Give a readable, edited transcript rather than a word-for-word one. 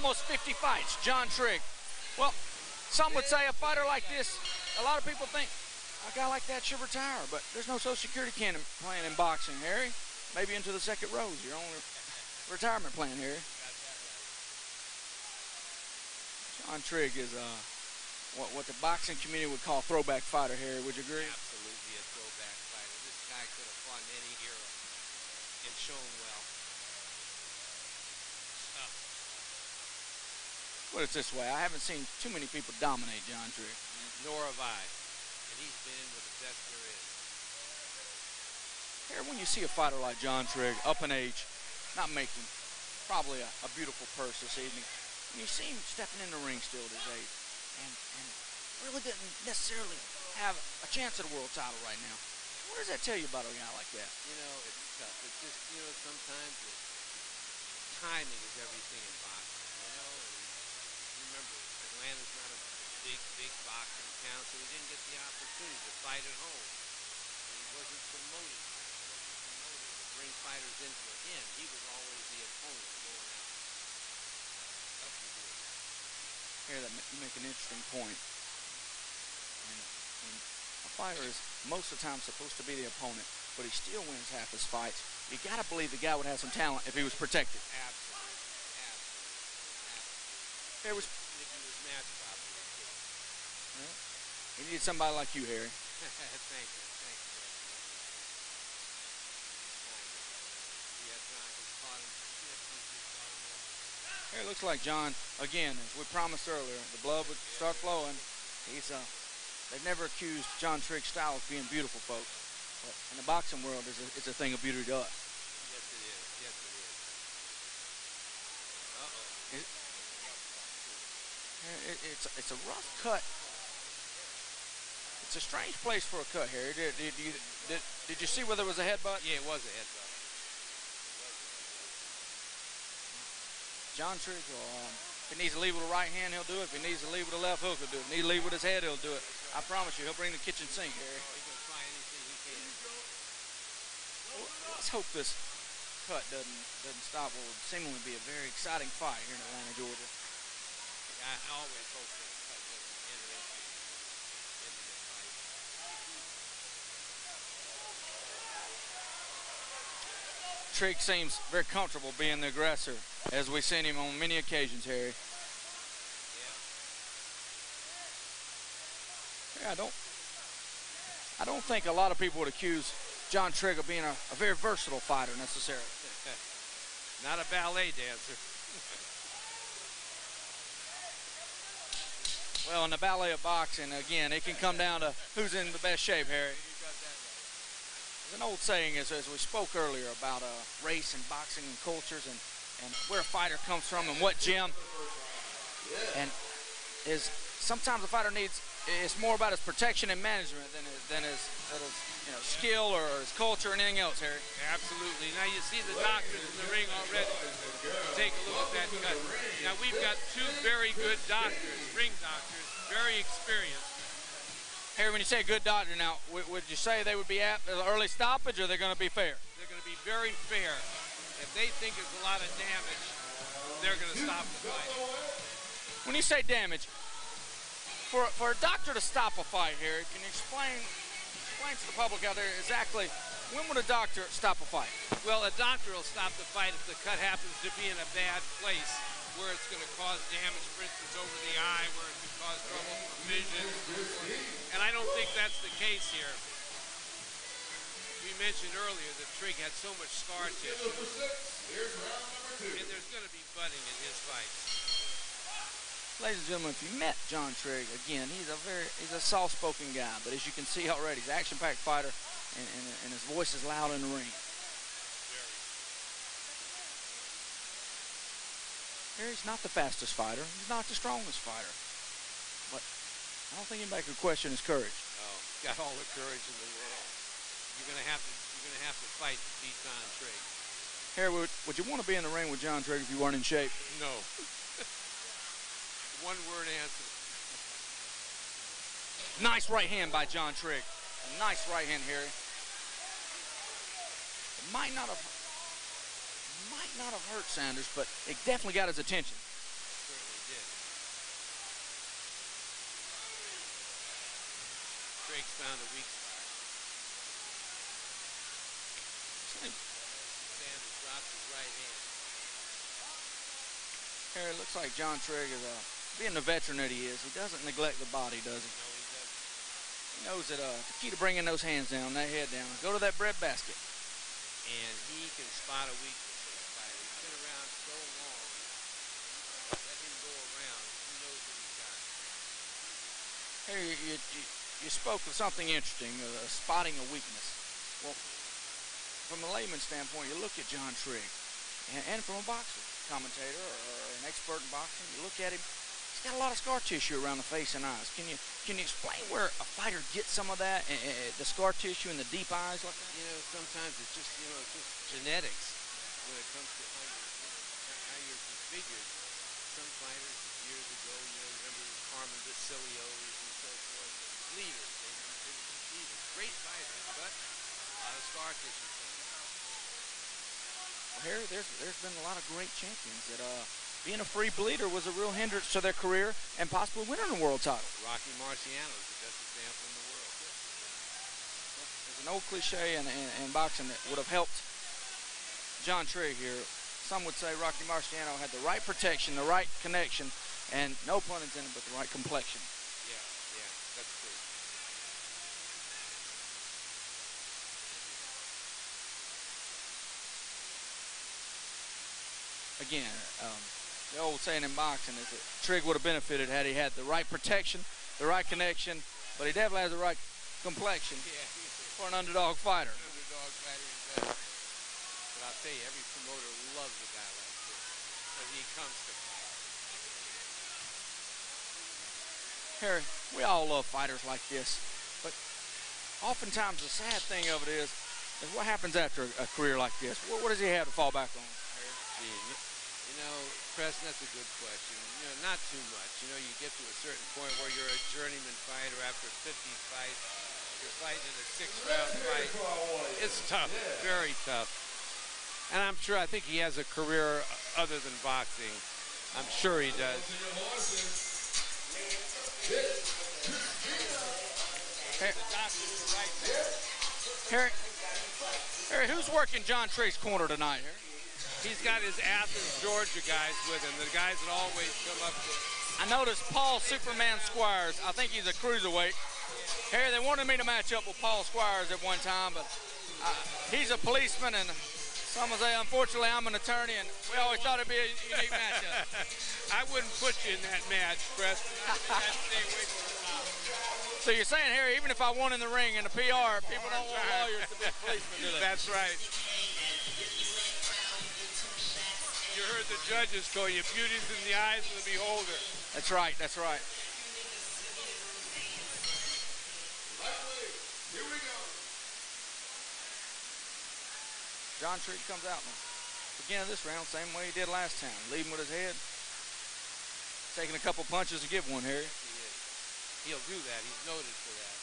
almost 50 fights, John Trigg. Well, some would say a fighter like this, a lot of people think a guy like that should retire, but there's no Social Security plan in boxing, Harry. Maybe into the second row is your only retirement plan, Harry. John Trigg is what the boxing community would call throwback fighter, Harry. Would you agree? Absolutely a throwback fighter. This guy could have fought in any era and shown well. Put it this way, I haven't seen too many people dominate John Trigg. Nor have I. And he's been in with the best there is. Here, when you see a fighter like John Trigg, up in age, not making probably a beautiful purse this evening, when you see him stepping in the ring still at his age, and really didn't necessarily have a chance at a world title right now, what does that tell you about a guy like that? You know, it's tough. It's just, you know, sometimes timing is everything in boxing, you know, and remember, Atlanta's not a big boxing town, so he didn't get the opportunity to fight at home. And he wasn't promoted to bring fighters in for him. He was always the opponent going out. Tough to do. Here, you make an interesting point. And a fighter is most of the time supposed to be the opponent, but he still wins half his fights. You got to believe the guy would have some talent if he was protected. Absolutely. There was. If he was matched properly, too. Well, he needed somebody like you, Harry. Thank you. Here it looks like John, again, as we promised earlier, the blood would start flowing. They've never accused John Trigg's style of being beautiful, folks. But in the boxing world, it's a thing of beauty to us. Yes, it is. It's a rough cut. It's a strange place for a cut, Harry. Did you see where there was a headbutt? Yeah, it was a headbutt. John Trigg, if he needs to lead with the right hand, he'll do it. If he needs to lead with the left hook, he'll do it. If he needs to lead with his head, he'll do it. I promise you, he'll bring the kitchen sink, Harry. He's going to try anything he can. Let's hope this cut doesn't stop what would seemingly be a very exciting fight here in Atlanta, Georgia. I always hope that the cut doesn't enter into the fight. Trigg seems very comfortable being the aggressor, as we've seen him on many occasions, Harry. Yeah, I don't think a lot of people would accuse John Trigg of being a very versatile fighter necessarily. Not a ballet dancer. Well, in the ballet of boxing, again, it can come down to who's in the best shape, Harry. There's an old saying, as we spoke earlier, about race and boxing and cultures and where a fighter comes from and what gym. And sometimes a fighter needs, it's more about his protection and management than his skill or his culture or anything else, Harry. Absolutely. Now you see the doctors in the ring already. Take a look at that cut. Now we've got two very good doctors, ring doctors, very experienced. Harry, when you say good doctor, now, would you say they would be at an early stoppage, or they're going to be fair? They're going to be very fair. If they think there's a lot of damage, they're going to stop the fight. When you say damage, for a doctor to stop a fight, Harry, can you explain to the public out there exactly when would a doctor stop a fight? Well, a doctor will stop the fight if the cut happens to be in a bad place, where it's going to cause damage, for instance, over the eye, where it could cause trouble for vision. And I don't think that's the case here. We mentioned earlier that Trigg had so much scar tissue. And there's going to be budding in his fights. Ladies and gentlemen, if you met John Trigg, again, he's a soft-spoken guy, but as you can see already, he's an action-packed fighter, and his voice is loud in the ring. He's not the fastest fighter. He's not the strongest fighter. But I don't think anybody could question his courage. Oh, got all the courage in the world. You're gonna have to fight to beat John Trigg. Harry, would you want to be in the ring with John Trigg if you weren't in shape? No. One word answer. Nice right hand by John Trigg. A nice right hand, Harry. It might not have hurt Saunders, but it definitely got his attention. Harry, it looks like John Trigg is, being the veteran that he is, he doesn't neglect the body, does he? No, he doesn't. He knows that the key to bringing those hands down, that head down, go to that bread basket. And he can spot a weakness in a fighter. He's been around so long. Let him go around. He knows what he's got. Harry, you spoke of something interesting, spotting a weakness. Well, from a layman's standpoint, you look at John Trigg, and from a boxer, commentator, or an expert in boxing, you look at him, he's got a lot of scar tissue around the face and eyes. Can you explain where a fighter gets some of that, the scar tissue and the deep eyes like that? You know, sometimes it's just, it's just genetics when it comes to how you're configured. Some fighters years ago, remember the Carmen Basilios and so forth, leaders. They were just leaders. Great fighters, but a lot of scar tissue sometimes. Well, Harry, there's been a lot of great champions that being a free bleeder was a real hindrance to their career and possibly winning a world title. Rocky Marciano is the best example in the world. There's an old cliche in boxing that would have helped John Trigg here. Some would say Rocky Marciano had the right protection, the right connection, and no pun intended, but the right complexion. Yeah, that's true. Again, the old saying in boxing is that Trigg would have benefited had he had the right protection, the right connection, but he definitely has the right complexion for an underdog fighter. An underdog fighter, he does. But I'll tell you, every promoter loves a guy like this when he comes to fight. Harry, we all love fighters like this, but oftentimes the sad thing of it is what happens after a career like this? What does he have to fall back on, Harry? Gee, Preston, that's a good question. Not too much. You get to a certain point where you're a journeyman fighter after 50 fights. You're fighting in a 6-round fight. It's tough, very tough. And I think he has a career other than boxing. I'm sure he does. Harry, who's working John Trigg's corner tonight, Harry? He's got his Athens, Georgia guys with him, the guys that always come up to. I noticed Paul Superman Squires. I think he's a cruiserweight. Harry, they wanted me to match up with Paul Squires at one time, but he's a policeman, and some would say, unfortunately, I'm an attorney, and we always thought it'd be a unique matchup. I wouldn't put you in that match, Preston. So you're saying, Harry, even if I won in the ring in the PR, people don't want lawyers to be policemen, do they? That's right. You heard the judges call you beauty's in the eyes of the beholder. That's right, that's right. Here we go. John Trigg comes out now. Beginning of this round, same way he did last time. Leading with his head. Taking a couple punches to give one, Harry. He'll do that. He's noted for that.